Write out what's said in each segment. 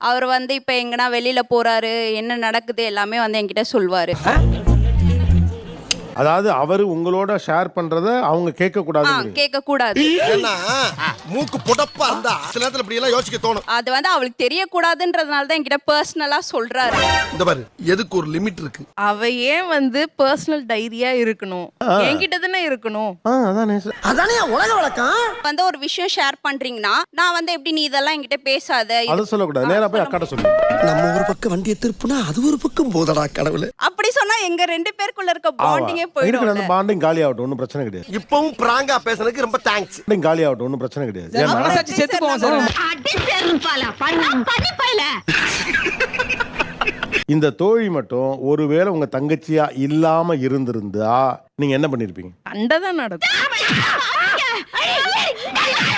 அவர் வந்து இப்ப எங்கனா வெளியில போறாரு, என்ன நடக்குது எல்லாமே வந்து என்கிட்ட சொல்வாரு. அதாவது அவர் உங்களோட ஷேர் பண்றத அவங்க கேட்க கூடாது. கேட்க கூடாது. ஏன்னா மூக்கு புடப்பா இருந்தா சில நேரத்துல இப்படி எல்லாம் யோசிக்க தோணும். அது வந்து அவளுக்கு தெரியக்கூடாதுன்றதுனால தான் என்கிட்ட பர்சனலா சொல்றாரு. இந்த பாரு, எதுக்கு ஒரு லிமிட் இருக்கு. அவ ஏன் வந்து பர்சனல் டைரியா இருக்கணும்? என்கிட்ட தானே இருக்கணும். அதானே உலக வழக்கம். வந்து ஒரு விஷயம் ஷேர் பண்றீங்கன்னா நான் வந்து எப்படி நீ இதெல்லாம் என்கிட்ட பேசாத அத சொல்லக்கூடாது. நேரா போய் அக்காட்ட சொல்லு. நம்ம ஒரு பக்கம் வண்டியை திருப்புனா அது ஒரு பக்கம் போதடா கடவுளே. அப்படி சொன்னா எங்க 2 பேருக்குள்ள இருக்க பாண்டிங்கே போயிடும். அந்த பாண்டிங் காலி ஆகட்டும், ஒன்றும் பிரச்சனை கிடையாது. இப்பவும் பிராங்கா பேசுனதுக்கு ரொம்ப தேங்க்ஸ். காலி ஆகட்டும், ஒன்றும் பிரச்சனை கிடையாது. மனசாட்சி செத்து போவோம் சார். இந்த தோழி மட்டும் ஒருவேளை உங்க தங்கச்சியா இல்லாம இருந்திருந்தா நீங்க என்ன பண்ணிருப்பீங்க? அண்டதான் நடக்கும்.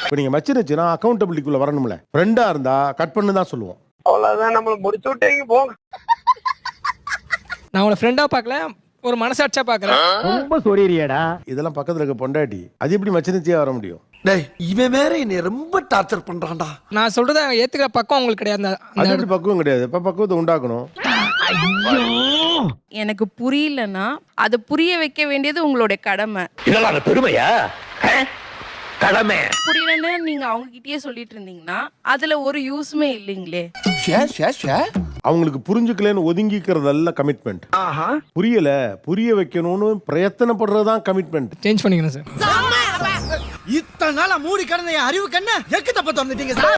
இப்ப நீங்க மச்சிருச்சுன்னா அக்கௌண்டபிலிட்டிக்குள்ள வரணும்ல. ஃப்ரெண்டா இருந்தா கட் பண்ணு தான் சொல்லுவோம். அவ்வளவுதான், நம்மள முடிச்சு விட்டீங்க போங்க. நான் உங்களை ஃப்ரெண்டா பார்க்கல, ஒரு மனசாட்சியா பார்க்கறேன். ரொம்ப சொரியறியடா. இதெல்லாம் பக்கத்துல இருக்க பொண்டாட்டி, அது எப்படி மச்சிருச்சியா வர முடியும்? டேய், இவன் வேற என்னை ரொம்ப டார்ச்சர் பண்றான்டா. நான் சொல்றத ஏத்துக்கிற பக்கம் உங்களுக்கு கிடையாது. அது எப்படி பக்குவம் கிடையாது? இப்ப பக்குவத்தை உண்டாக்கணும். எனக்கு புரியலன்னா அதை புரிய வைக்க வேண்டியது உங்களுடைய கடமை. இதெல்லாம் பெருமையா? கடமை. புரியலன்னு நீங்க அவங்க கிட்டயே சொல்லிட்டு இருந்தீங்கன்னா அதுல ஒரு யூஸ்மே இல்லைங்களே. அவங்களுக்கு புரிஞ்சுக்கலன்னு ஒதுங்கிக்கிறதல்ல கமிட்மெண்ட். புரியல, புரிய வைக்கணும்னு பிரயத்தனப்படுறதுதான் கமிட்மெண்ட். சேஞ்ச் பண்ணிக்கணும் சார். இத்தனை நாளா மூடி கடந்த அறிவு கண்ண எக்கு தப்ப திறந்துட்டீங்க சார்.